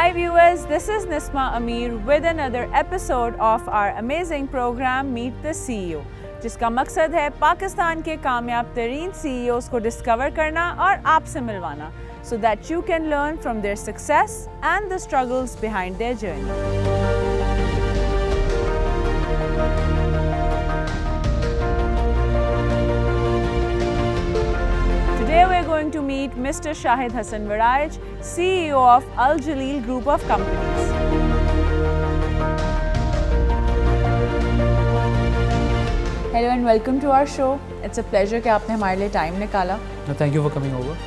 Hi viewers, this is Nisma Amir with another episode of our amazing program Meet the CEO, जिसका मकसद है पाकिस्तान के कामयाब तरीन CEOs को डिस्कवर करना और आपसे मिलवाना, so that you can learn from their success and the struggles behind their journey. Today we are going to meet Mr. Shahid Hassan Waraich, CEO of Al-Jalil group of companies. Hello and welcome to our show. It's a pleasure कि आपने हमारे लिए time निकाला. Thank you for coming over.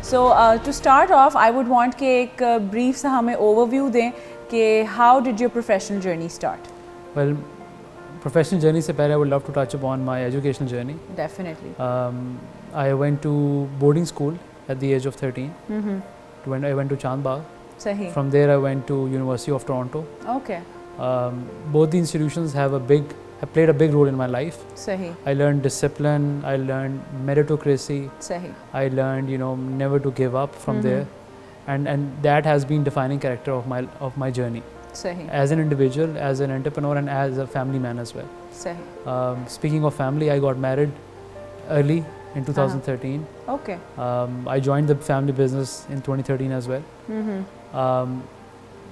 So to start off, I would want कि एक brief सा हमें overview दें कि how did your professional journey start? Well, professional journey से पहले I would love to touch upon my educational journey. Definitely. I went to boarding school at the age of 13. When I went to Chandbagh. सही. From there I went to University of Toronto. Okay. Both the institutions have played a big role in my life. सही. I learned discipline. I learned meritocracy. सही. I learned, never to give up from there, and that has been defining character of my journey. सही. As an individual, as an entrepreneur, and as a family man as well. सही. Speaking of family, I got married early in 2013. Okay. I joined the family business in 2013 as well.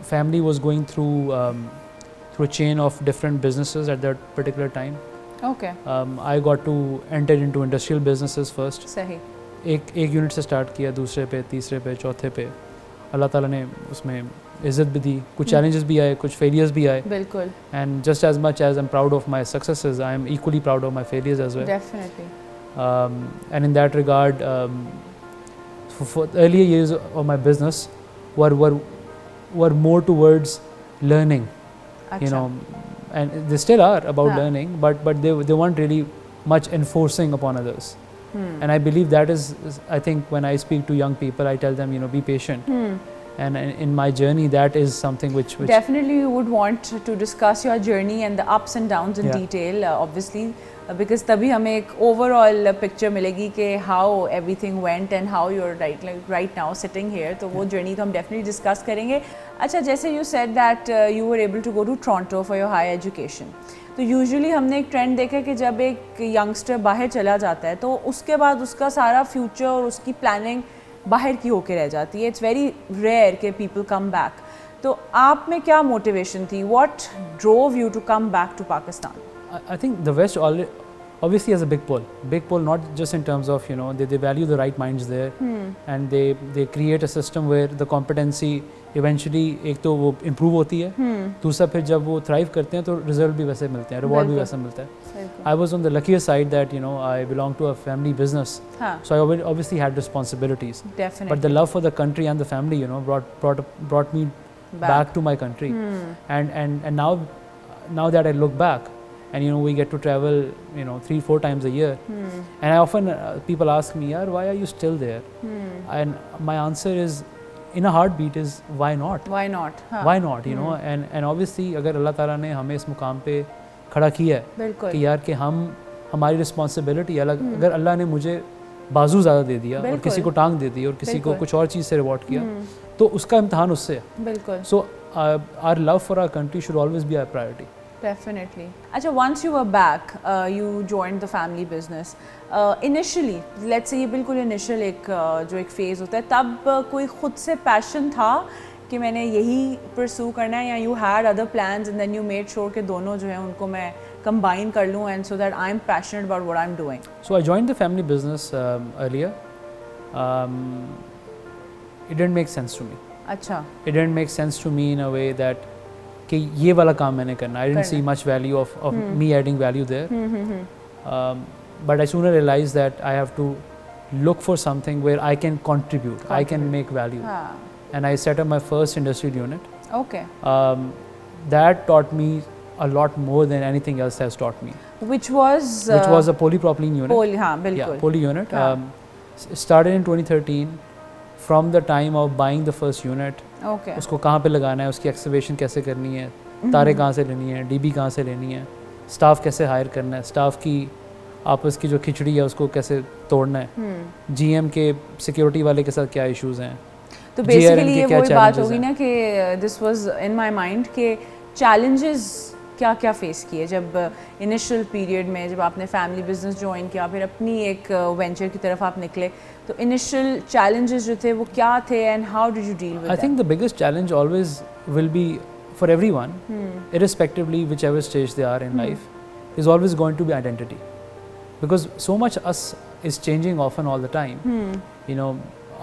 Family was going through a chain of different businesses at that particular time. Okay. I got to enter into industrial businesses first. सही. एक unit से start किया, दूसरे पे, तीसरे पे, चौथे पे. अल्लाह ताला ने उसमें इज़्ज़त भी दी, कुछ challenges भी आए, कुछ failures भी आए. बिल्कुल. And just as much as I'm proud of my successes, I am equally proud of my failures as well. Definitely. And in that regard, for the earlier years of my business were more towards learning. अच्छा. And they still are about learning, but they weren't really much enforcing upon others. And I believe that is, I think when I speak to young people, I tell them, be patient. And in my journey, that is something which definitely you would want to discuss your journey and the ups and downs in detail, obviously, because तभी हमें एक overall picture मिलेगी कि how everything went and how you're right now sitting here. तो वो journey तो हम definitely discuss करेंगे. अच्छा, जैसे you said that you were able to go to Toronto for your higher education. तो यूजुअली हमने एक ट्रेंड देखा कि जब एक यंगस्टर बाहर चला जाता है तो उसके बाद उसका सारा फ्यूचर और उसकी प्लानिंग बाहर की होके रह जाती है. इट्स वेरी रेयर कि पीपल कम बैक. तो आप में क्या मोटिवेशन थी? What drove you to come back to Pakistan? I think the West obviously has a big pull, not just in terms of they value the right minds there, and they create a system where the competency eventually एक तो वो improve होती है, दूसरा फिर जब वो thrive करते हैं तो result भी वैसे मिलते हैं, reward भी वैसा मिलता है. I was on the luckier side that I belong to a family business, so I obviously had responsibilities. Definitely. But the love for the country and the family brought me back to my country, and now that I look back. And we get to travel 3-4 times a year, and I often people ask me, yaar, why are you still there? And my answer is, in a heartbeat, is why not? Why not? Why not? And obviously अगर अल्लाह ताला ने हमें इस मुकाम पे खड़ा किया है कि यार कि हमारी रिस्पॉन्सिबिलिटी अलग, अगर अल्लाह ने मुझे बाजू ज़्यादा दे दिया और किसी को टांग दे दी और किसी को कुछ और चीज़ से रिवॉर्ड किया, तो उसका इम्तहान उससे है. बिल्कुल. So our love for our country should always be our priority. Definitely. अच्छा, once you were back, you joined the family business. Initially, let's say ये बिल्कुल initial जो एक phase होता है, तब कोई खुद से passion था कि मैंने यही pursue करना है, या you had other plans and then you made sure कि दोनों जो हैं उनको मैं combine कर लूँ, and so that I'm passionate about what I'm doing? So I joined the family business earlier. It didn't make sense to me. अच्छा. It didn't make sense to me in a way that कि ये वाला काम मैंने करना. I didn't see much value of me adding value there. But I sooner realized that I have to look for something where I can contribute. I can make value. And I set up my first industrial unit. Okay. That taught me a lot more than anything else has taught me. Which was a polypropylene unit. बिल्कुल. Yeah, poly unit. Started in 2013. From the time of buying the first unit, उसको कहाँ पे लगाना है, उसकी excavation कैसे करनी है, तारे कहाँ से लेनी है, डीबी कहाँ से लेनी है, स्टाफ कैसे हायर करना है, स्टाफ की आपस की जो खिचड़ी है उसको कैसे तोड़ना है, जीएम के सिक्योरिटी वाले के साथ क्या इश्यूज़ हैं. तो बेसिकली ये वही बात होगी ना कि this was in my mind के चैलेंजेस क्या क्या फेस किए जब इनिशियल पीरियड में, जब आपने फैमिली बिजनेस ज्वाइन किया, फिर अपनी एक वेंचर की तरफ आप निकले, तो इनिशियल चैलेंजेस जो थे वो क्या थे and how did you deal with I think the biggest challenge always will be for everyone, irrespectively whichever stage they are in life, is always going to be identity, because so much us is changing often all the time. You know,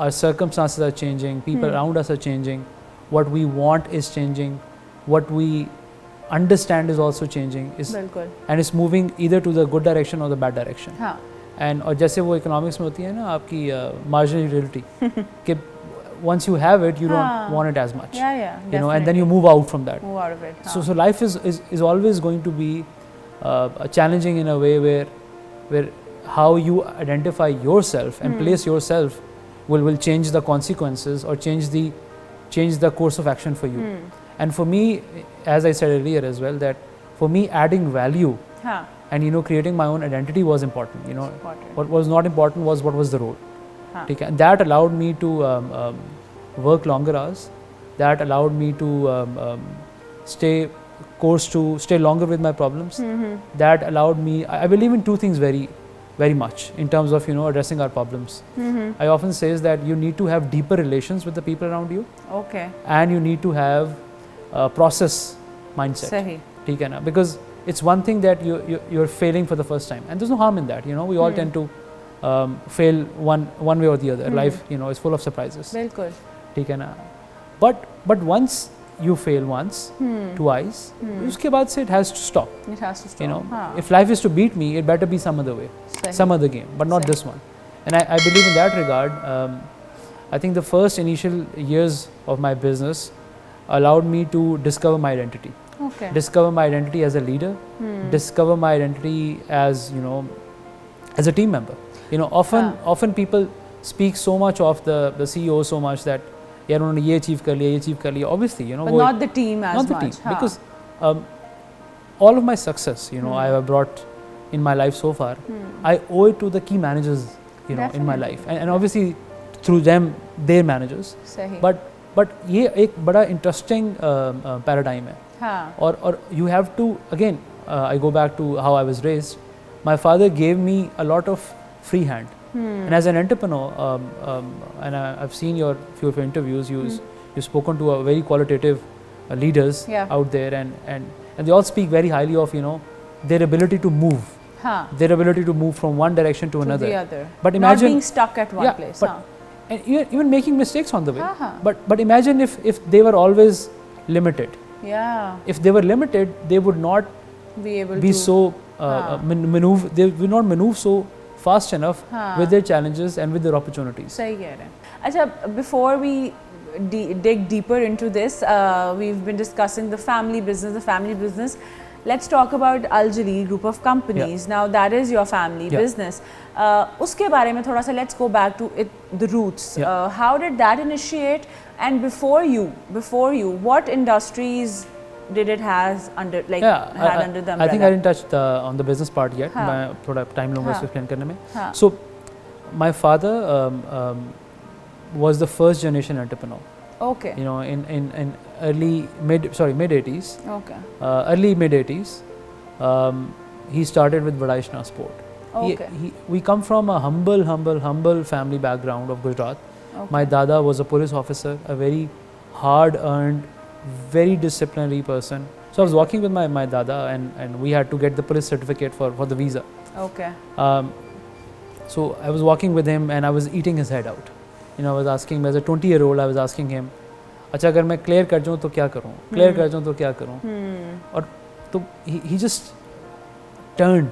our circumstances are changing, people around us are changing, what we want is changing, what we understand is also changing, and it's moving either to the good direction or the bad direction. And और जैसे वो economics में होती है ना आपकी marginal utility कि once you have it, you don't want it as much. You know, and then you move out from that. Move out of it. So life is always going to be challenging in a way where how you identify yourself and place yourself will change the consequences or change the course of action for you. And for me, as I said earlier as well, that for me adding value and creating my own identity was important. What was not important was what was the role. And that allowed me to work longer hours. That allowed me to stay longer with my problems. That allowed me. I believe in two things very, very much in terms of addressing our problems. I often say that you need to have deeper relations with the people around you. Okay. And you need to have a process mindset. Sahi. Because it's one thing that you're failing for the first time, and there's no harm in that. We all tend to fail one way or the other. Life is full of surprises. बिल्कुल. ठीक है ना. But once you fail once, twice, उसके बाद से it has to stop. It has to stop. If life is to beat me, it better be some other way, some other game, but not this one. And I believe in that regard. I think the first initial years of my business allowed me to discover my identity. Okay. Discover my identity as a leader. Discover my identity as as a team member. Often people speak so much of the CEO so much that यार उन्होंने ये achieve कर लिया, obviously but not the team as not much. The team, because all of my success I have brought in my life so far, I owe it to the key managers in my life, and obviously through them their managers. Sahi. but ये एक बड़ा interesting paradigm है. और you have to again I go back to how I was raised. My father gave me a lot of free hand, and as an entrepreneur, and I've seen few of your interviews. You've spoken to a very qualitative leaders out there, and they all speak very highly of their ability to move, their ability to move from one direction to another. The other. But imagine not being stuck at one place. And even making mistakes on the way. But imagine if they were always limited. If they were limited, they would not be able be to so maneuver. They will not maneuver so fast enough with their challenges and with their opportunities. सही कह रहे हैं. अच्छा, before we dig deeper into this, we've been discussing the family business. Let's talk about Al-Jalil group of companies. Now that is your family business. उसके बारे में थोड़ा सा let's go back to the roots. How did that initiate? And before you, what industries did it has under under the umbrella? I think I didn't touch on the business part yet. मैं थोड़ा time लूँगा इसको explain करने में. So my father was the first generation entrepreneur. Okay. In mid 80s. Okay. Early mid 80s, he started with Vadai Sport. Okay. We come from a humble family background of Gujarat. Okay. My dada was a police officer, a very hard-earned, very disciplinary person. So I was working with my dada, and we had to get the police certificate for the visa. Okay. So I was working with him, and I was eating his head out. I was asking him, as a 20-year-old, I was asking him, अच्छा अगर मैं clear कर जाऊँ तो क्या करूँ? Clear कर जाऊँ तो क्या करूँ? और तो he just turned.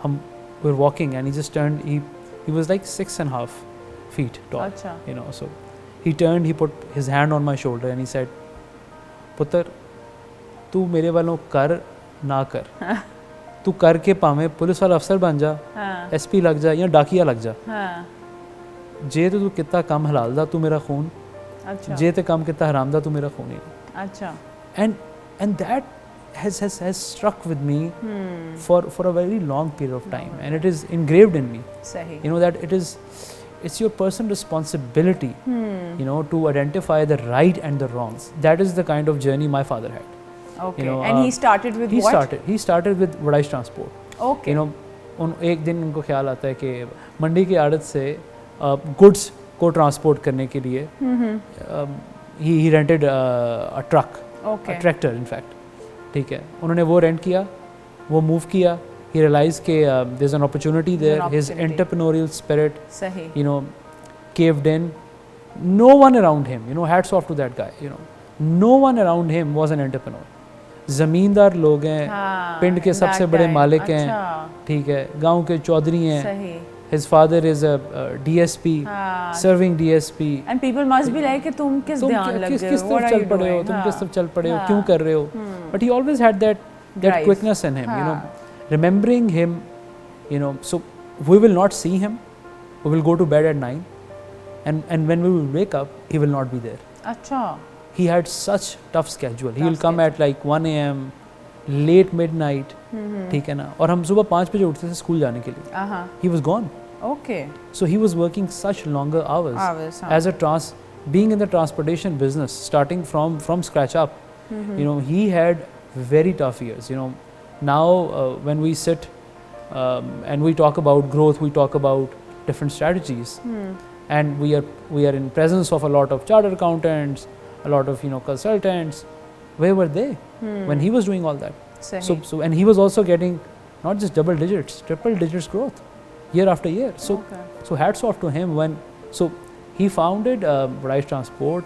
We were walking, and he just turned. He was like 6.5 feet tall. Achha. So he turned. He put his hand on my shoulder, and he said, पुत्र, तू मेरे वालों कर ना कर. तू करके पावे पुलिस वाला अफसर बन जा, SP लग जा या डाकिया लग जा. जे तो तू कितना कम हलाल दा तू मेरा खून, जे ते कम कितना हराम दा तू मेरा खून ही. अच्छा. And that has struck with me for a very long period of time, and it is engraved in me. Sahi. That it is it's your personal responsibility, you know, to identify the right and the wrongs. That is the kind of journey my father had. Okay. You know, and he started with what? He started with Waraich transport. Okay. You know, एक दिन उनको ख्याल आता है कि मंडी की आड़त से goods को transport करने के लिए he rented a truck, a tractor in fact. ठीक है, उन्होंने वो rent किया, वो move किया. He realized कि there's an opportunity there. His entrepreneurial spirit, you know, caved in. No one around him, you know, hats off to that guy. You know, no one around him was an entrepreneur. ज़मींदार लोग हैं, पिंड के सबसे बड़े मालिक हैं, ठीक है, गांव के चौधरी हैं. His father is a DSP, serving DSP. And people must be like कि तुम किस ध्यान लग गए हो, what are you doing? तुम किस तरफ चल पड़े हो, क्यों कर रहे हो? But he always had that quickness in him, you know, remembering him, you know. So we will not see him. We will go to bed at 9, and when we will wake up, he will not be there. अच्छा. He had such tough schedule. He will come at like 1 a.m. late midnight, ठीक है ना, और हम सुबह 5 बजे उठते थे स्कूल जाने के लिए. He was gone. Okay. So he was working such longer hours as a being in the transportation business, starting from scratch up. You know, he had very tough years. You know, now when we sit and we talk about growth, we talk about different strategies, and we are in presence of a lot of chartered accountants, a lot of, you know, consultants. Where were they when he was doing all that? So and he was also getting not just double digits, triple digits growth year after year. So hats off to him. So he founded Waraich Transport,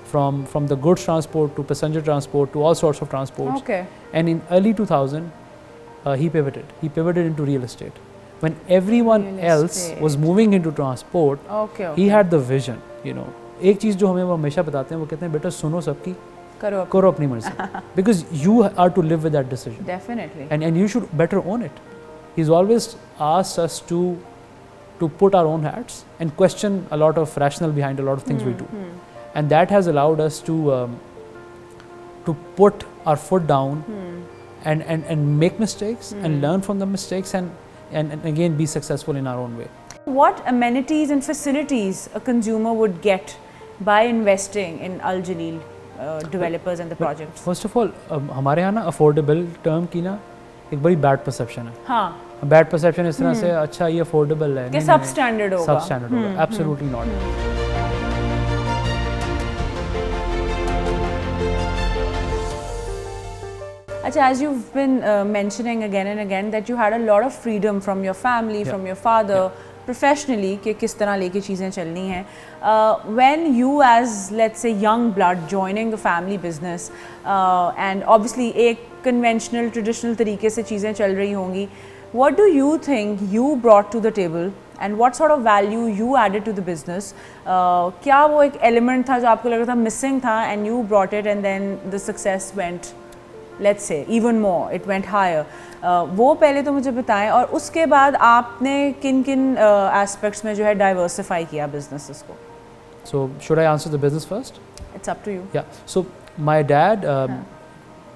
from the goods transport to passenger transport to all sorts of transports. And in early 2000 he pivoted into real estate. When everyone else was moving into transport, he had the vision, you know. एक चीज़ जो हमें वो हमेशा बताते हैं, वो कहते हैं बेटा सुनो सबकी, करो अपनी मर्जी. Because you are to live with that decision. Definitely. And you should better own it. He's always asked us to put our own hats and question a lot of rationale behind a lot of things we do. And that has allowed us to put our foot down and make mistakes and learn from the mistakes and again be successful in our own way. What amenities and facilities a consumer would get by investing in Al-Jalil developers and the projects? First of all, हमारे यहाँ ना affordable term की ना एक बड़ी bad perception है. हाँ. Bad perception इस तरह से अच्छा ये affordable है. कि substandard होगा. Substandard होगा. Absolutely not. Achha, as you've been mentioning again and again that you had a lot of freedom from your family, from your father, professionally, कि किस तरह लेके चीज़ें चलनी हैं. When you as, let's say, young blood joining the family business and obviously एक conventional, traditional तरीके से चीज़ें चल रही होंगी, what do you think you brought to the table and what sort of value you added to the business? क्या वो एक element था जो आपको लग रहा था missing था and you brought it and then the success went, let's say, even more, it went higher. वो पहले तो मुझे बताएं और उसके बाद आपने किन aspects में जो है diversify किया businesses को? So should I answer the business first? It's up to you. Yeah. So my dad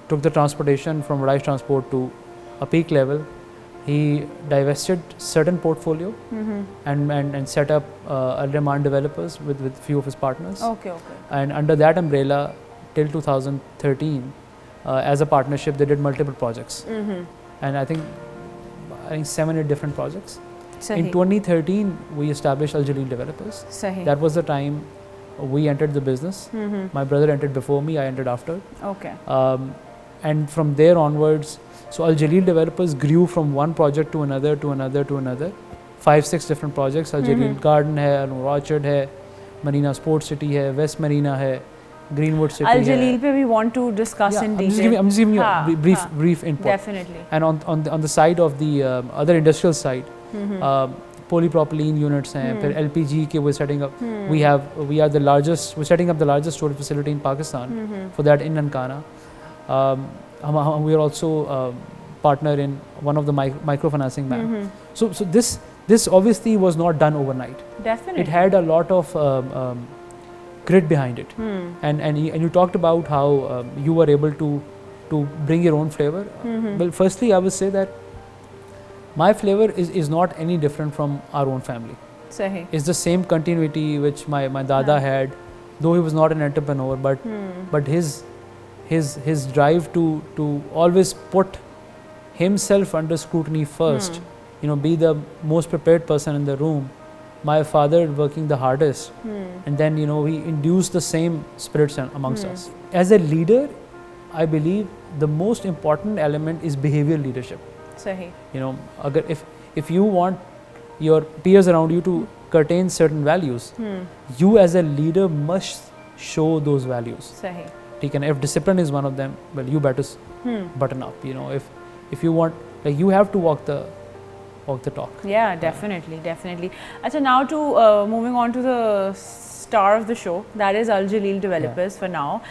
took the transportation from Waraich Transport to a peak level. He divested certain portfolio and set up Al-Demand developers with few of his partners. Okay. And under that umbrella, till 2013, as a partnership, they did multiple projects. And I think 7-8 different projects. In 2013, we established Al-Jalil developers. That was the time we entered the business. My brother entered before me, I entered after. And from there onwards, so Al-Jalil developers grew from one project to another, to another, to another. 5-6 different projects. Al-Jalil Garden hai, Al-Noor Orchard hai, Marina Sports City hai, West Marina hai, Greenwood City. Al-Jalil pe we want to discuss in detail. I'm just giving you a brief input. Definitely. And on the side of the other industrial side, polypropylene units hain, फिर LPG के we're setting up. We're setting up the largest storage facility in Pakistan for that in Nankana. We are also partner in one of the microfinancing bank. So this obviously was not done overnight. Definitely. It had a lot of grit behind it. And you talked about how you were able to bring your own flavor. Well, firstly, I would say that my flavor is not any different from our own family. सही. is the same continuity which my dada had, though he was not an entrepreneur, but his drive to always put himself under scrutiny first, you know, be the most prepared person in the room. My father working the hardest, and then, you know, he induced the same spirits amongst us. As a leader, I believe the most important element is behavioral leadership. सही. You know, agar if you want your peers around you to curtain certain values, you as a leader must show those values. सही. ठीक है ना? If discipline is one of them, well, you better button up. You know, if you want, like, you have to walk the talk. Yeah, definitely. Achha, now to moving on to the star of the show, that is Al-Jalil developers. For now,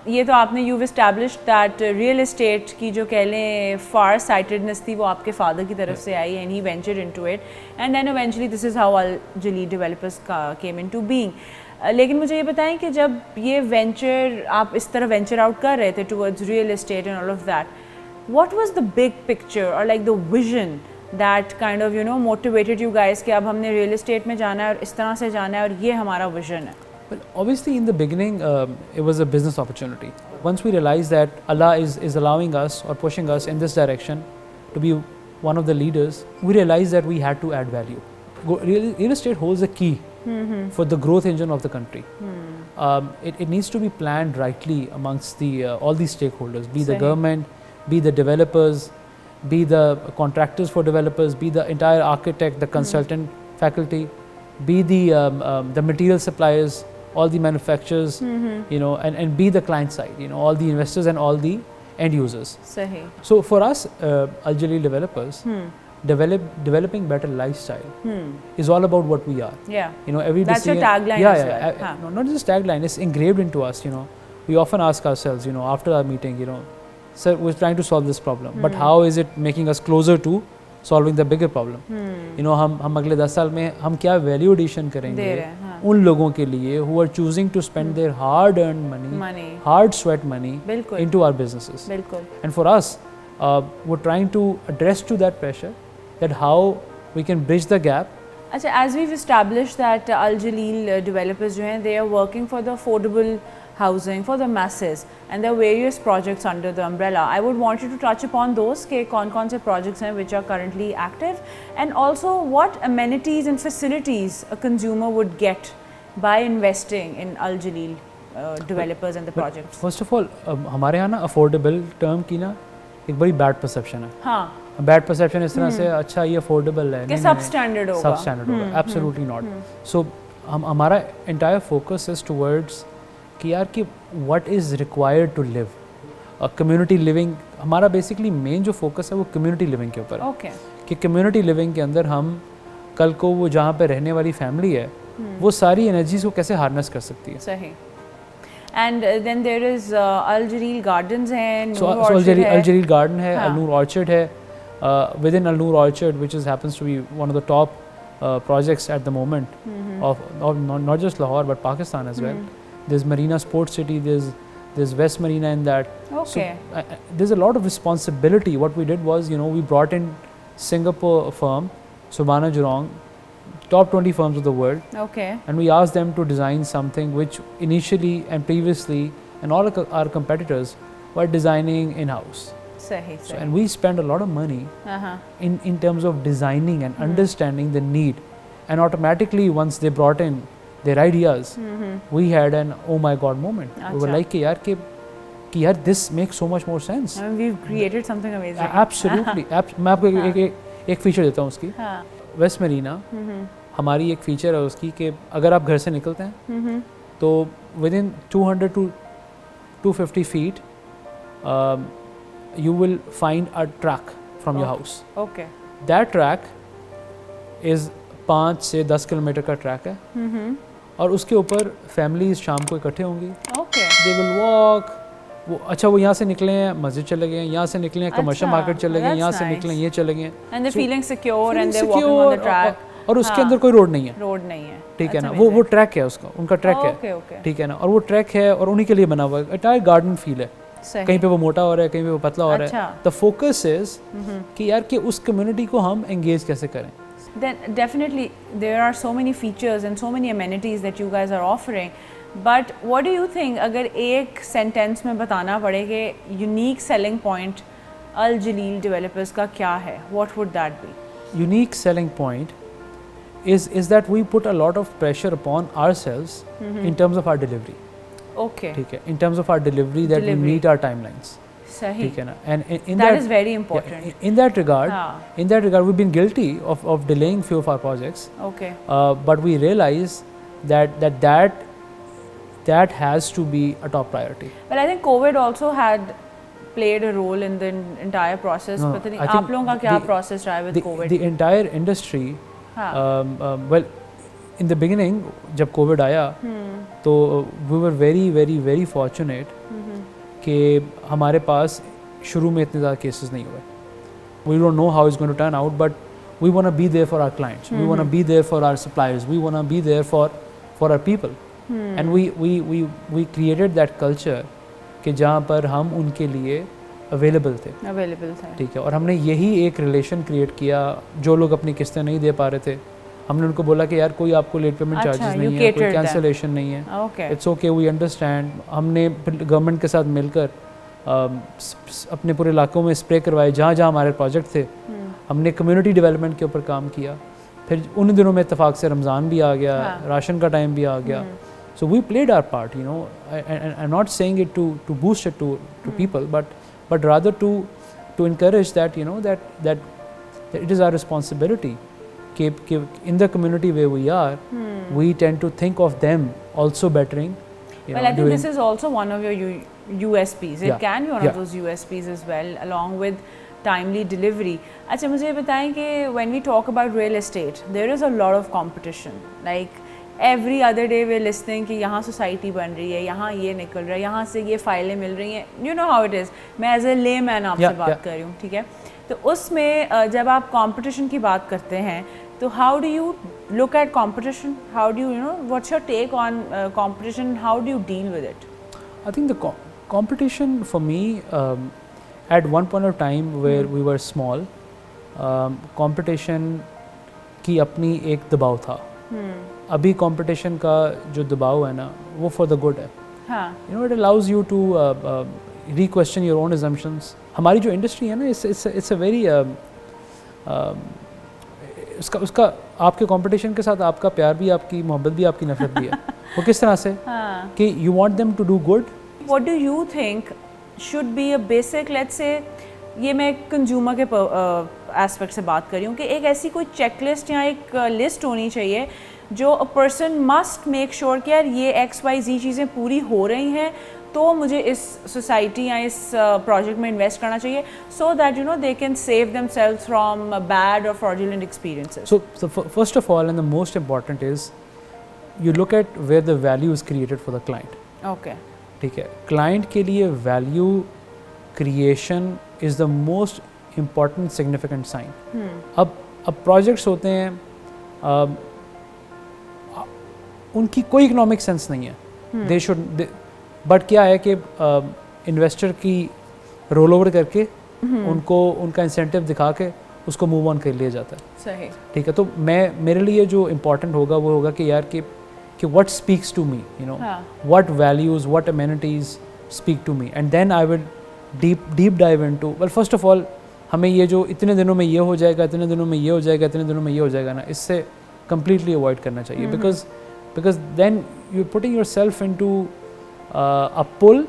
ये तो आपने you've established that real estate की जो कह लें far sightedness थी वो आपके father की तरफ से आई, and he ventured into it, and then eventually this is how Al-Jalil developers came into being. लेकिन मुझे ये बताएं कि जब ये वेंचर आप इस तरह वेंचर आउट कर रहे थे towards real estate and all of that, what was the big picture or like the vision that kind of, you know, motivated you guys कि अब हमने real estate में जाना है और इस तरह से जाना है और ये हमारा vision है? Well, obviously in the beginning it was a business opportunity. Once we realized that Allah is allowing us or pushing us in this direction to be one of the leaders, we realized that we had to add value. Real estate holds a key for the growth engine of the country. It needs to be planned rightly amongst the all these stakeholders, be the government, be the developers, be the contractors for developers, be the entire architect, the consultant faculty, be the material suppliers, all the manufacturers, you know, and be the client side, you know, all the investors and all the end users. Sahi. So for us, Al-Jalil developers, developing better lifestyle is all about what we are. Yeah. You know, every that's decision, your tagline as well. No, not just tagline, it's engraved into us, you know. We often ask ourselves, you know, after our meeting, you know, sir, we're trying to solve this problem, but how is it making us closer to solving the bigger problem? You know, हम अगले 10 साल में हम क्या value addition करेंगे उन लोगों के लिए who are choosing to spend their hard earned money, hard sweat money into our businesses. And for us, we're trying to address to that pressure, that how we can bridge the gap. अच्छा, as we've established that Al-Jalil developers जो हैं, they are working for the affordable housing for the masses, and there are various projects under the umbrella. I would want you to touch upon those के कौन-कौन से projects हैं which are currently active, and also what amenities and facilities a consumer would get by investing in Al-Jalil developers and the projects. First of all, हमारे यहाँ ना affordable term की ना एक बड़ी bad perception है. हाँ. Bad perception इस तरह से अच्छा ये affordable है. कि substandard होगा. Substandard होगा. Absolutely not. So हमारा entire focus is towards कि यार कि what is required to live, community living. हमारा basically main जो focus है वो community living के ऊपर है कि community living के अंदर हम कल को वो जहाँ पे रहने वाली family है वो सारी energies को कैसे harness कर सकती है. सही. And then there is Al-Jalil Gardens है, so Al-Jalil Garden है, Al-Noor Orchard है. Within Al-Noor Orchard, which happens to be one of the top projects at the moment of not just Lahore but Pakistan as well. There's Marina Sports City, there's West Marina in that. Okay. So there's a lot of responsibility. What we did was, you know, we brought in Singapore firm, Subhana Jurong, top 20 firms of the world. Okay. And we asked them to design something which initially and previously and all our competitors were designing in-house. Sahi. So, and we spend a lot of money in terms of designing and understanding the need. And automatically once they brought in their ideas, we had an oh my god moment. We were like कि यार this makes so much more sense. I mean, we've created something amazing. Absolutely. मैं आपको एक feature देता हूँ उसकी. Waste Marina हमारी एक फीचर है उसकी कि अगर आप घर से निकलते हैं तो within 200 to 250 feet you will find a track from your house. Okay. That track is 5 से 10 किलोमीटर का ट्रैक है और उसके ऊपर फैमिलीज शाम को इकट्ठे होंगी. Okay. They will walk. वो यहाँ से निकले हैं मस्जिद चले गए, यहाँ से निकले हैं कमर्शियल मार्केट चले गए, यहाँ से निकले ये चले गए. And they're feeling secure and they're walking on the track. और उसके अंदर कोई रोड नहीं है. रोड नहीं है. ठीक है ना, वो ट्रैक है उसका, उनका ट्रैक है. ठीक है ना, और वो ट्रैक है और उन्हीं के लिए बना हुआ है. एंटायर गार्डन फील है. कहीं पे वो मोटा हो रहा है, कहीं पे वो पतला हो रहा है. द फोकस इज कि यार कि उस कम्युनिटी को हम एंगेज कैसे करें. Then definitely there are so many features and so many amenities that you guys are offering. But what do you think, अगर एक sentence में बताना पड़े कि unique selling point Al-Jalil developers का क्या है, what would that be? Unique selling point is that we put a lot of pressure upon ourselves in terms of our delivery. Okay. ठीक है, in terms of our delivery that we meet our timelines. सही. ठीक है ना, and in that is very important. Yeah, in that regard we've been guilty of delaying few of our projects. Okay. But we realize that has to be a top priority. Well, I think COVID also had played a role in the entire process. No, पता नहीं I think आप लोगों का क्या process रहा है with COVID? The entire industry, well, in the beginning जब COVID आया तो we were very fortunate कि हमारे पास शुरू में इतने ज़्यादा cases नहीं हुए. We don't know how it's going to turn out, but we want to be there for our clients. We want to be there for our suppliers. We want to be there for our people. And we created that culture कि जहाँ पर हम उनके लिए available थे. ठीक है, और हमने यही एक रिलेशन क्रिएट किया. जो लोग अपनी किस्तें नहीं दे पा रहे थे, हमने उनको बोला कि यार कोई आपको लेट पेमेंट चार्जेस नहीं है, कोई कैंसिलेशन नहीं है, इट्स ओके, वी अंडरस्टैंड. हमने गवर्नमेंट के साथ मिलकर अपने पूरे इलाकों में स्प्रे करवाए जहाँ जहाँ हमारे प्रोजेक्ट थे. हमने कम्युनिटी डेवलपमेंट के ऊपर काम किया. फिर उन दिनों में इत्तेफाक से रमज़ान भी आ गया, राशन का टाइम भी आ गया. So we played our part, you know, and I'm not saying it to boost it to people, but rather to encourage that, you know, that it is our responsibility. In the community where we are, we tend to think of them also bettering. Well, I think this is also one of your USPs. It can be one of those USPs as well, along with timely delivery. अच्छा, मुझे ये बताएं कि when we talk about real estate, there is a lot of competition. Like every other day we're listening कि यहाँ society बन रही है, यहाँ ये निकल रहा है, यहाँ से ये फाइलें मिल रही हैं. You know how it is. मैं एज ए लेमैन आपसे बात कर रही हूँ, ठीक है. तो उसमें जब आप कंपटीशन की बात करते हैं तो how do you look at competition? How do you know what's your take on competition? How do you deal with it? I think the competition for me at one point of time where we were small, competition की अपनी एक दबाव था. अभी competition का जो दबाव है ना, वो फॉर द गुड है. You know, it allows you to requestion your own assumptions. हमारी जो इंडस्ट्री है ना, इट्स अ वेरी उसका आपके कंपटीशन के साथ आपका प्यार भी, आपकी मोहब्बत भी, आपकी नफरत भी है. वो किस तरह से कि you want them to do good. What do you think should be a basic, let's say ये मैं कंज्यूमर के एस्पेक्ट से बात कर रही हूँ कि एक ऐसी कोई चेकलिस्ट या एक लिस्ट होनी चाहिए जो a person must make sure कि यार ये XYZ चीज़ें पूरी हो रही हैं तो मुझे इस सोसाइटी या इस प्रोजेक्ट में इन्वेस्ट करना चाहिए, so that you know they can save themselves from bad और fraudulent experiences. So first of all and the most important is you look at where the value is created for the client. Okay, ठीक है. Client के लिए value creation is the most important significant sign. अब projects होते हैं, उनकी कोई economic sense नहीं है. दे शुड, बट क्या है कि इन्वेस्टर की रोल ओवर करके उनको उनका इंसेंटिव दिखा के उसको मूव ऑन कर लिया जाता है. सही. ठीक है. तो मेरे लिए जो इम्पोर्टेंट होगा वो होगा कि यार कि what speaks to me, you know, what values, what amenities speak to me, and then I will deep dive into, well, first of all हमें ये जो इतने दिनों में ये हो जाएगा, इतने दिनों में ये हो जाएगा, इतने दिनों में ये हो जाएगा ना, इससे completely avoid करना चाहिए. because then you're putting yourself into a pull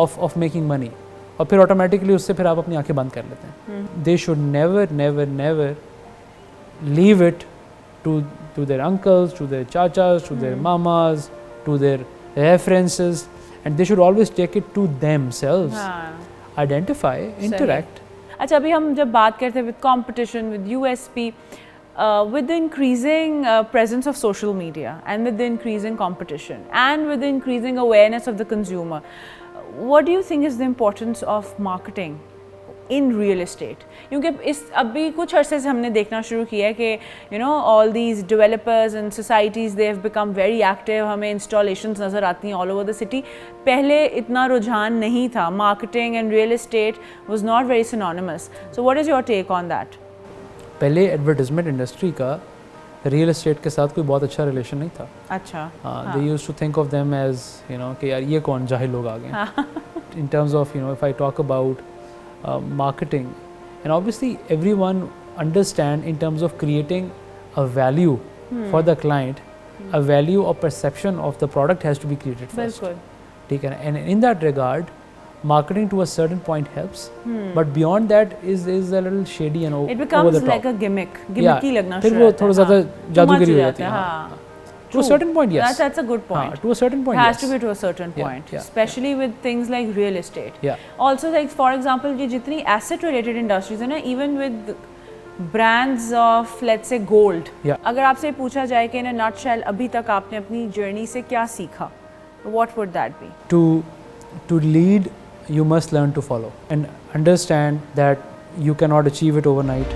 of making money, और फिर automatically उससे फिर आप अपनी आंखें बंद कर लेते हैं. They should never leave it to their uncles, to their chachas, to their mamas, to their references, and they should always take it to themselves. Identify, interact. अच्छा, अभी हम जब बात करते हैं with competition, with USP, with the increasing presence of social media and with the increasing competition and with the increasing awareness of the consumer, what do you think is the importance of marketing in real estate? क्योंकि इस अभी कुछ अरसे से हमने देखना शुरू किया है कि you know all these developers and societies, they have become very active. हमें installations नज़र आती हैं all over the city. पहले इतना रुझान नहीं था. Marketing and real estate was not very synonymous. So what is your take on that? पहले एडवर्टाइजमेंट इंडस्ट्री का रियल एस्टेट के साथ कोई बहुत अच्छा रिलेशन नहीं था. अच्छा. They used to think of them as, you know, कि यार ये कौन जाहिल लोग आ गए. In terms of, you know, if I talk about marketing, and obviously everyone understand in terms of creating a value for the client, a value or perception of the product has to be created first. बिल्कुल. ठीक है ना. And in that regard, marketing to a certain point helps, but beyond that is a little shady and It over becomes the top. like a gimmicky लगना फिर शुरू वो होता है. थोड़ा ज़्यादा हाँ. जादूगरी Too हो much जाती है. हाँ. To a certain point, yes. That's a good point. To a certain point, It has yes. to be to a certain point, especially with things like real estate. Yeah. Also, like for example, ये जितनी asset related industries है ना, even with brands of let's say gold. Yeah. अगर आपसे पूछा जाए कि in a nutshell अभी तक आपने अपनी journey से क्या सीखा, what would that be? To lead, you must learn to follow and understand that you cannot achieve it overnight.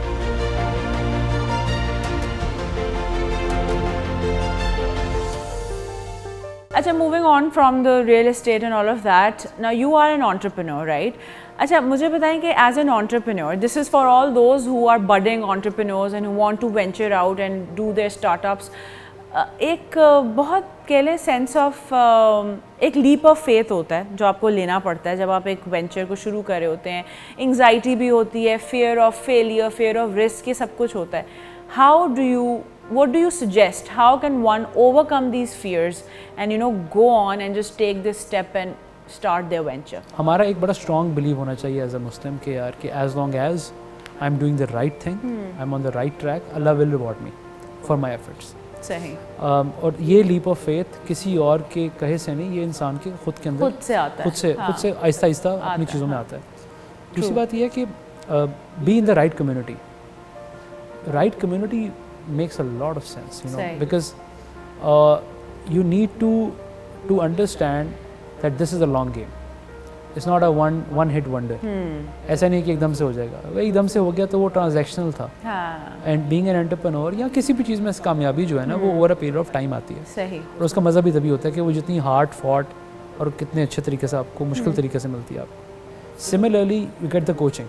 अच्छा, moving on from the real estate and all of that, now you are an entrepreneur, right? अच्छा, मुझे बताएं कि as an entrepreneur, this is for all those who are budding entrepreneurs and who want to venture out and do their startups. एक बहुत कह लें sense of एक leap of faith होता है जो आपको लेना पड़ता है जब आप एक वेंचर को शुरू कर रहे होते हैं. एंग्जाइटी भी होती है, fear of failure, fear of risk, ये सब कुछ होता है. What do you suggest? How can one overcome these fears and, you know, go on and just take this step and start their venture? हमारा एक बड़ा strong belief होना चाहिए as a Muslim कि यार कि as long as I'm doing the right thing, I'm on the right track, Allah will reward me for my efforts. सही. और ये leap of faith किसी और के कहे से नहीं, ये इंसान के खुद के अंदर खुद से आता है. खुद से आहिस्ता आहिस्ता अपनी चीज़ों में आता है. दूसरी बात ये है कि be in the right community. Right community makes a lot of sense, you know, because you need to understand that this is a long game. It's not a one hit wonder. ऐसा नहीं कि एकदम से हो जाएगा. वो एकदम से हो गया तो वो ट्रांजैक्शनल था. एंड बीइंग एन एंटरप्रेन्योर या किसी भी चीज़ में कामयाबी जो है ना वो over a period of time आती है. सही. और उसका मज़ा भी तभी होता है कि वो जितनी हार्ड फॉट और कितने अच्छे तरीके से आपको मुश्किल तरीके से मिलती है आपको. Similarly you get the coaching,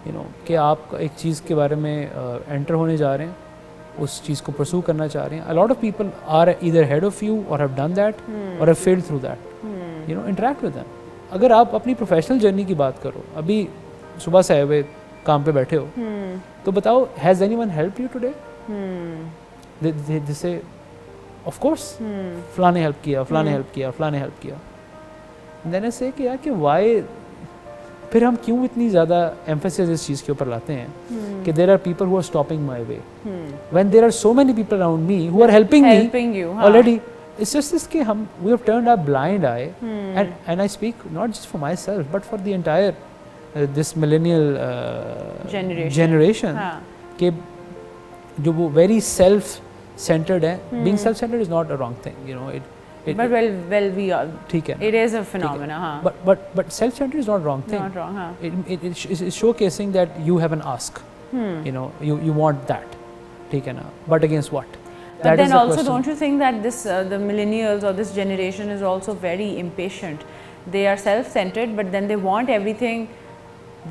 you know, कि आप एक चीज़ के बारे में एंटर होने जा रहे हैं, उस चीज़ को परस्यू करना चाह रहे हैं. A lot of people are either ahead of you और हैव डन दैट और have failed through that. You know, interact with them. अगर आप अपनी प्रोफेशनल जर्नी की बात करो, अभी सुबह से आए हुए काम पे बैठे हो, तो बताओ has anyone help you today? They say of course फलाने हेल्प किया, फलाने हेल्प किया, फलाने हेल्प किया. देन आई से कि यार कि व्हाई, फिर हम क्यों इतनी ज़्यादा एम्फेसिस इस चीज़ के ऊपर लाते हैं कि there are people who are stopping my way when there are so many people around me who are helping me already. It's just this कि हम we have turned our blind eye and I speak not just for myself but for the entire this millennial generation कि जो वो very self-centered है. Being self-centered is not a wrong thing, you know. But well we are. ठीक है. It is a phenomenon, हाँ. But self-centered is not wrong thing. Not wrong, हाँ. It is showcasing that you have an ask. You know, you want that. ठीक है ना. But against what? But then also, don't you think that this the millennials or this generation is also very impatient? They are self-centered, but then they want everything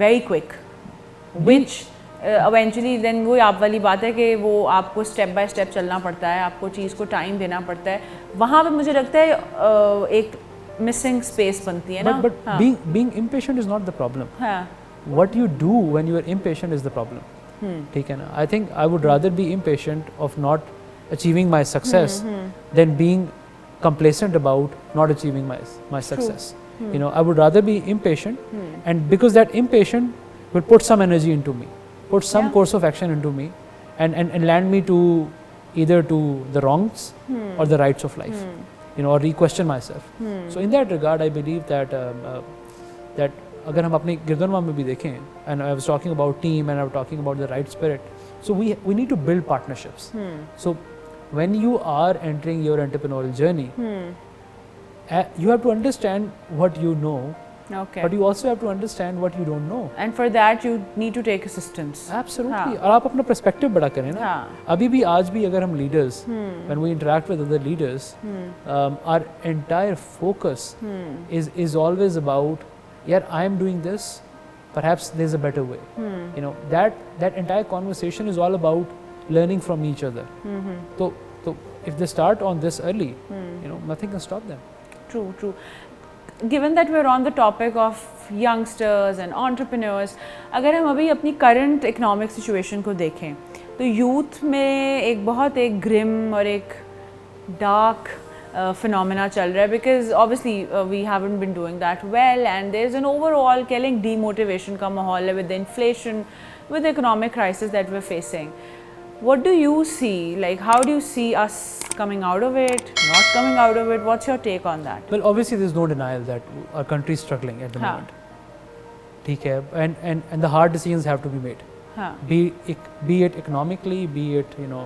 very quick, which eventually then वो आप वाली बात है कि वो आपको step by step चलना पड़ता है, आपको चीज़ को time देना पड़ता है. वहाँ पे मुझे लगता है एक missing space बनती है ना. But being impatient is not the problem. हाँ. What you do when you are impatient is the problem. ठीक है ना. I think I would rather be impatient of not achieving my success than being complacent about not achieving my success. You know, I would rather be impatient and because that impatient will put some energy into me, put some course of action into me and land me to either to the wrongs or the rights of life, you know, or re-question myself. So in that regard I believe that that अगर हम अपने गिरदनवा में भी देखें, and I was talking about team and I was talking about the right spirit, so we need to build partnerships. So when you are entering your entrepreneurial journey, you have to understand what you know, but you also have to understand what you don't know. And for that you need to take assistance. Absolutely. और आप अपना perspective बड़ा करें ना. अभी भी आज भी अगर हम leaders, when we interact with other leaders, our entire focus is always about, yeah, I am doing this, perhaps there's a better way. You know, that entire conversation is all about learning from each other. So if they start on this early, you know, nothing can stop them. True. Given that we're on the topic of youngsters and entrepreneurs, अगर हम अभी अपनी current economic situation को देखें तो youth में एक बहुत एक grim और एक dark phenomena चल रहा है, because obviously we haven't been doing that well, and there's an overall killing demotivation का माहौल है with the inflation, with the economic crisis that we're facing. What do you see? Like, how do you see us coming out of it, not coming out of it? What's your take on that? Well, obviously there's no denial that our country is struggling at the moment. ठीक है, and the hard decisions have to be made. Be it economically, be it, you know,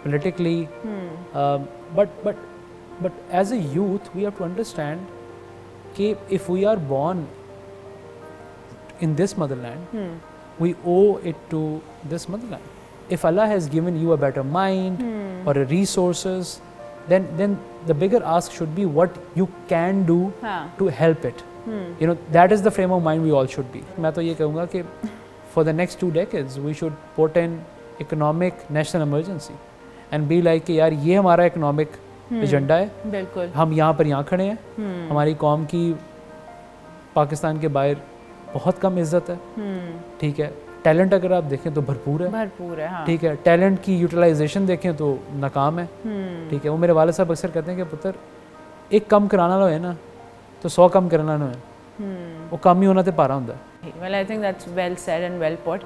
politically. But as a youth, we have to understand that if we are born in this motherland, we owe it to this motherland. If Allah has given you a better mind or a resources, then the bigger ask should be what you can do to help it. You know, that is the frame of mind we all should be. मैं तो ये कहूँगा कि for the next 2 decades we should put in economic national emergency and be like कि यार ये हमारा economic agenda है, बिल्कुल, हम यहाँ पर यहाँ खड़े हैं, हमारी कौम की पाकिस्तान के बाहर बहुत कम इज्जत है, ठीक है, टैलेंट अगर आप देखें तो भरपूर है, हाँ। ठीक है, टैलेंट की यूटिलाइजेशन देखें तो नाकाम है, ठीक है। वो मेरे वाले साहब अक्सर कहते हैं कि पुत्र एक कम कराना लो है ना तो 100 कम कराना लो है, वो कम ही होना ते पारा होता है। Well, I think that's well said and well put.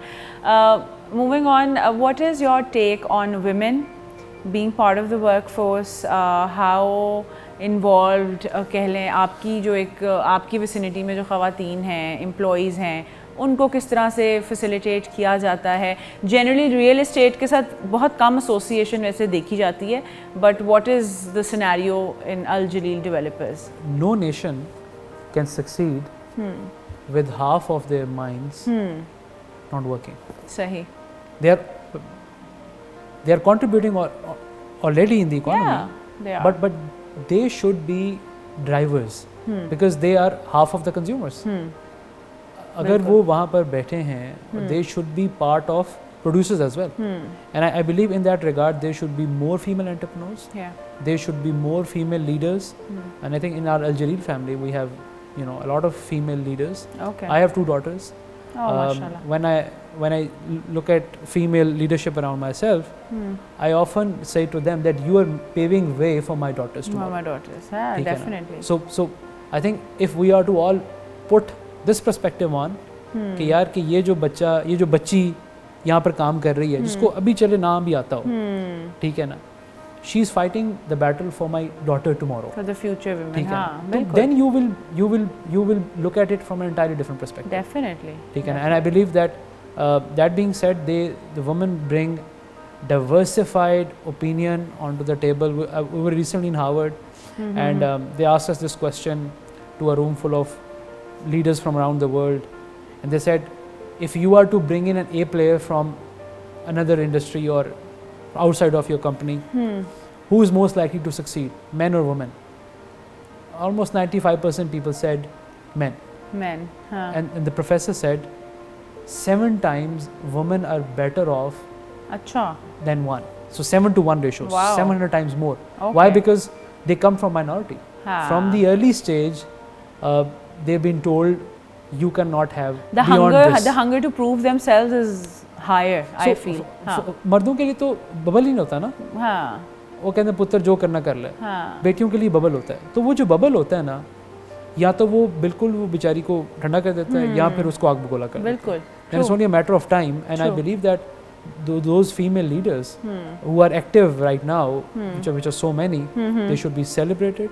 Moving on, what is your take on women being part of the workforce? How involved कह लें आपकी जो एक आपकी विसिनिटी में जो ख़वातीन हैं, एम्प्लॉइज़ हैं, उनको किस तरह से फैसिलिटेट किया जाता है? जनरली रियल एस्टेट के साथ बहुत कम एसोसिएशन वैसे देखी जाती है, but what is the scenario in Al Jalil developers? No nation can succeed with half of their minds not working. सही. They are contributing already in the economy. Yeah, they are. But they should be drivers because they are half of the consumers. अगर वो वहाँ पर बैठे हैं, they should be part of producers as well. And I believe in that regard there should be more female entrepreneurs. Yeah. There should be more female leaders. And I think in our Al-Jalil family we have, you know, a lot of female leaders. Okay. I have 2 daughters. Oh, mashallah. When I look at female leadership around myself, I often say to them that you are paving way for my daughters tomorrow. For my daughters, yeah, definitely. So I think if we are to all put this perspective on कि यार कि ये जो बच्ची यहाँ पर काम कर रही है, जिसको अभी चले नाम भी आता हो, ठीक है ना, she is fighting the battle for my daughter tomorrow. For the future women, हाँ, बिल्कुल. Then you will look at it from an entirely different perspective. Definitely. ठीक है ना, and I believe that that being said, the women bring diversified opinion onto the table. We were recently in Harvard, and they asked us this question to a room full of leaders from around the world, and they said, if you are to bring in an A player from another industry or outside of your company, who is most likely to succeed, men or women? Almost 95% people said men. Men. Huh. And the professor said 7 times women are better off than one. So 7 to 1 ratio. Wow. 700 times more. Okay. Why? Because they come from minority. From the early stage, they've been told you cannot have the beyond hunger. This. The hunger to prove themselves is higher. So I feel. मर्दों के लिए तो bubble ही नहीं होता ना. हाँ. वो कहते हैं पुत्र जो करना कर ले. हाँ. बेटियों के लिए बबल होता है. तो वो जो बबल होता है ना, या तो वो बिल्कुल वो बेचारी को ठंडा कर देता है, या फिर उसको आग बगोला कर देता है. बिल्कुल. And it's only a matter of time, and I believe that those female leaders who are active right now, which are so many, they should be celebrated.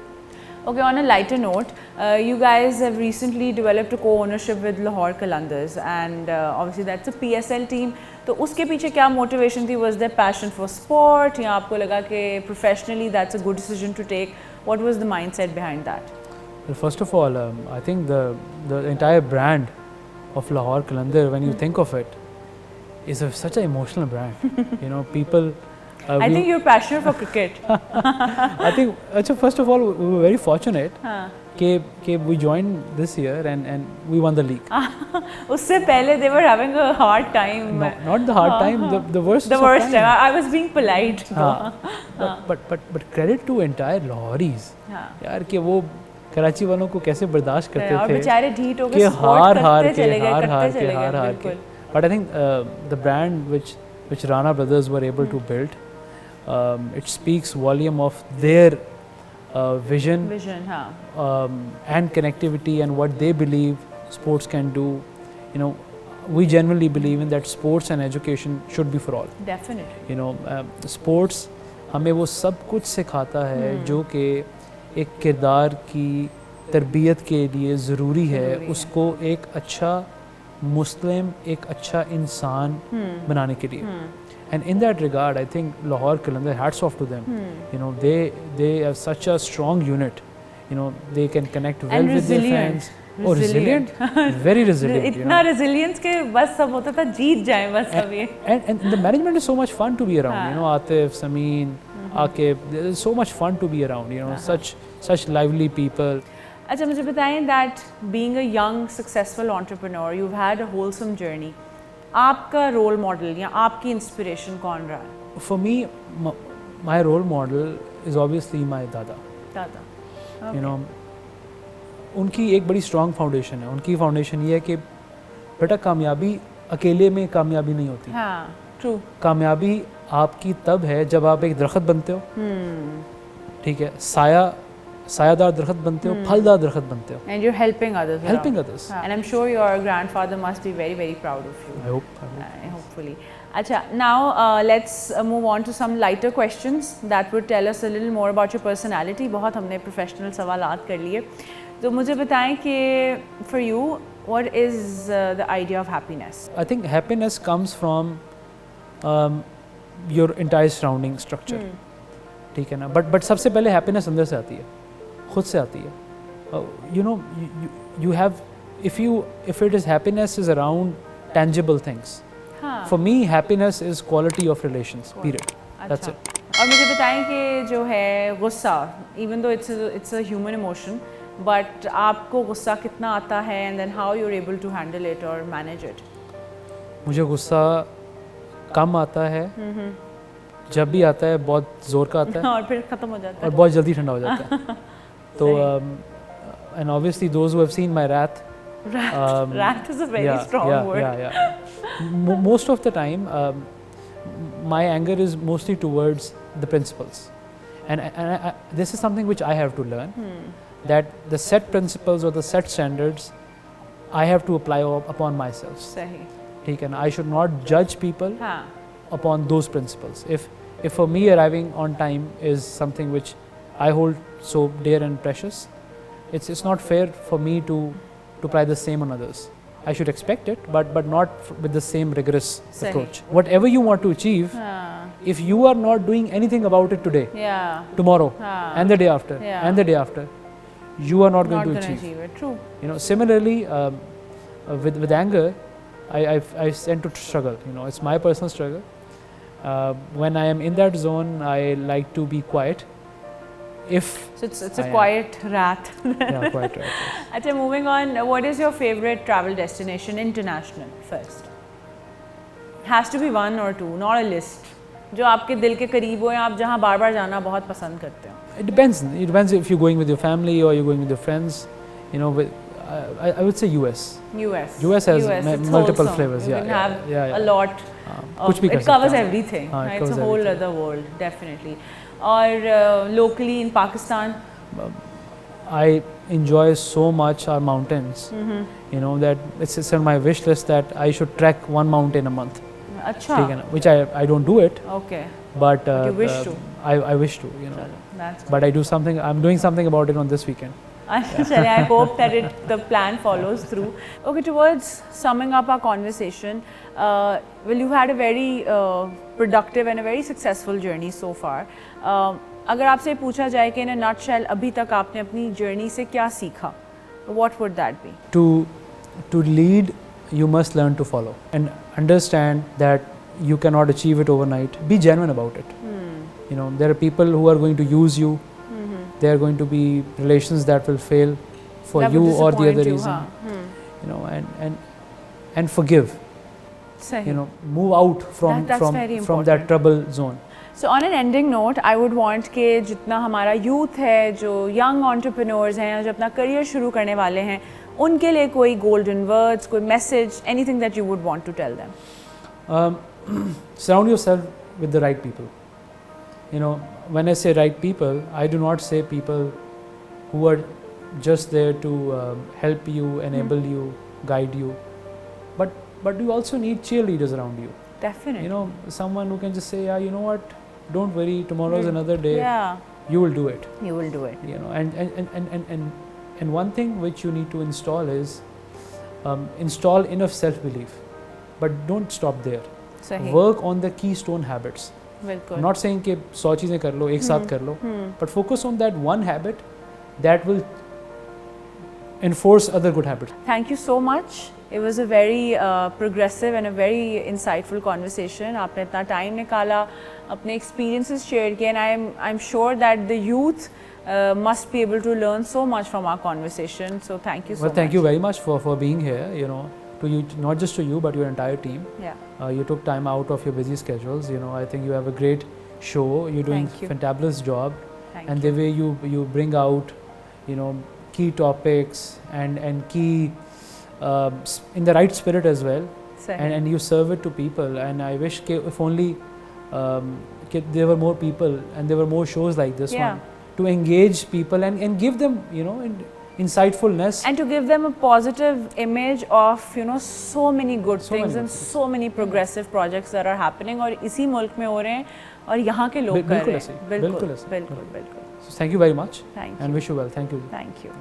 Okay, on a lighter note, you guys have recently developed a co-ownership with Lahore Qalandars, and obviously that's a PSL team. तो उसके पीछे क्या motivation थी? Was there passion for sport, या आपको लगा कि professionally that's a good decision to take? What was the mindset behind that? Well, first of all, I think the entire brand of Lahore Qalandar, when you think of it, is such an emotional brand. You know, people. I think you're passionate for cricket. I think, first of all, we were very fortunate कि we joined this year and we won the league. उससे पहले they were having a hard time. No, not the hard time, the worst. The worst time. I was being polite. But credit to entire Lahoris. यार कि वो कराची वालों को कैसे बर्दाश्त करते थे और बेचारे ढीठ हो गए, कि हार के but I think the brand which Rana brothers were able to build, it speaks volume of their vision and connectivity and what they believe sports can do. You know, we genuinely believe in that sports and education should be for all. Definitely. You know, sports हमें वो सब कुछ सिखाता है जो कि एक किरदार की तरबियत के लिए ज़रूरी है, उसको एक अच्छा मुस्लिम, एक अच्छा इंसान बनाने के लिए. And in that regard, I think Lahore Qalandar, hats off to them. You know, they are such a strong unit. You know, they can connect well with their fans. Oh, resilient, very resilient. इतना resilience के बस सब होता था जीत जाए बस सब ये. And the management is so much fun to be around. You know, Atif, Sameen, Akib, it's so much fun to be around. You know, such lively people. अच्छा मुझे बताएं that being a young successful entrepreneur, you've had a wholesome journey. आपका role model या आपकी inspiration कौन रहा है? For me, my role model is obviously my दादा. दादा. You know, उनकी एक बड़ी स्ट्रॉन्ग फाउंडेशन है. उनकी फाउंडेशन ये है कि बेटा कामयाबी अकेले में कामयाबी नहीं होती. हाँ, ट्रू. कामयाबी आपकी तब है जब आप एक दरख्त बनते हो. ठीक है, सायादार दरख्त बनते हो, फलदार दरख्त बनते हो. And you're helping others. Helping others. And I'm sure your grandfather must be very, very proud of you. I hope. Hopefully. Acha, now let's move on to some lighter questions that would tell us a little more about your personality. बहुत हमने professional सवालात कर लिए. तो मुझे बताएं कि for you, what is the idea of happiness? I think happiness comes from your entire surrounding structure. ठीक है ना? But सबसे पहले happiness अंदर से आती है, खुद से आती है. You know, you have, if it is happiness is around tangible things. For me, happiness is quality of relations. Period. That's it. और मुझे बताएं कि जो है गुस्सा, even though it's a human emotion, but आपको गुस्सा कितना आता है and then how you're able to handle it or manage it? मुझे गुस्सा कम आता है. जब भी आता है बहुत जोर का आता है और फिर खत्म हो जाता है और बहुत जल्दी ठंडा हो जाता है. तो and obviously those who have seen my wrath. Wrath is a very strong word. Most of the time, my anger is mostly towards the principles, and this is something which I have to learn. That the set principles or the set standards, I have to apply upon myself. सही. ठीक है ना? I should not judge people upon those principles. If for me arriving on time is something which I hold so dear and precious, it's not fair for me to apply the same on others. I should expect it, but not with the same rigorous approach. Whatever you want to achieve, if you are not doing anything about it today, tomorrow, and the day after, and the day after, you are not going to achieve it. True. You know, similarly, with anger, I tend to struggle. You know, it's my personal struggle. When I am in that zone, I like to be quiet. So it's a quiet wrath. Yeah, quiet wrath. Achha, moving on, what is your favorite travel destination international first? Has to be one or two, not a list. जो आपके दिल के करीब हो या आप जहाँ बार-बार जाना बहुत पसंद करते हो. It depends. It depends if you're going with your family or you're going with your friends. You know, I would say US. US has multiple flavors. You can have a lot. It covers everything. It's a whole other world, definitely. Or locally in Pakistan? I enjoy so much our mountains. You know, that it's on my wish list that I should trek one mountain a month. Achha. Which I don't do it. Okay. But you wish to. I wish to. You know. That's but I do something. I'm doing something about it on this weekend. I hope that the plan follows through. Okay, towards summing up our conversation, well, you've had a very productive and a very successful journey so far. अगर आपसे पूछा जाए कि in a nutshell अभी तक आपने अपनी journey से क्या सीखा, what would that be? To lead, you must learn to follow and understand that you cannot achieve it overnight. Be genuine about it. You know, there are people who are going to use you. There are going to be relations that will fail. for That you would or the other disappoint you, reason. You know, and forgive. Sahi. You know, move out That's very from important. that trouble zone. So on an ending note, I would want कि जितना हमारा youth है, जो young entrepreneurs हैं, जो अपना career शुरू करने वाले हैं, उनके लिए कोई golden words, कोई message, anything that you would want to tell them. Surround yourself with the right people. You know, when I say right people, I do not say people who are just there to help you, enable you, guide you, but you also need cheerleaders around you. Definitely. You know, someone who can just say, yeah, you know what, don't worry, tomorrow is another day. Yeah. You will do it. You will do it. You know, and one thing which you need to install is install enough self-belief, but don't stop there. Sahi. Work on the keystone habits. बिल्कुल. Not saying कि 100 चीज़ें कर लो, एक साथ कर लो, but focus on that one habit that will enforce other good habits. Thank you so much. It was a very progressive and a very insightful conversation. आपने इतना time निकाला, अपने experiences share किए, and I'm sure that the youth must be able to learn so much from our conversation. So thank you so much. Well, thank you very much for being here. You know, to you, not just to you, but your entire team. Yeah. You took time out of your busy schedules. You know, I think you have a great show. You're doing fantabulous job, and the way you bring out, you know, key topics and key in the right spirit as well, and you serve it to people. And I wish if only there were more people and there were more shows like this one to engage people and give them, you know, insightfulness and to give them a positive image of, you know, so many good things and so many progressive projects that are happening और इसी मुल्क में हो रहे हैं और यहाँ के लोग कर रहे हैं. बिल्कुल बिल्कुल. So thank you very much. Thank you. And wish you well. Thank you. Thank you.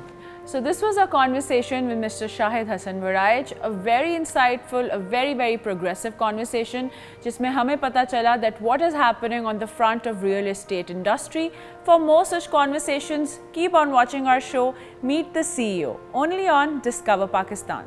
So this was our conversation with Mr. Shahid Hassan Waraich, a very insightful, a very, very progressive conversation, जिसमें हमें पता चला that what is happening on the front of real estate industry. For more such conversations, keep on watching our show, Meet the CEO, only on Discover Pakistan.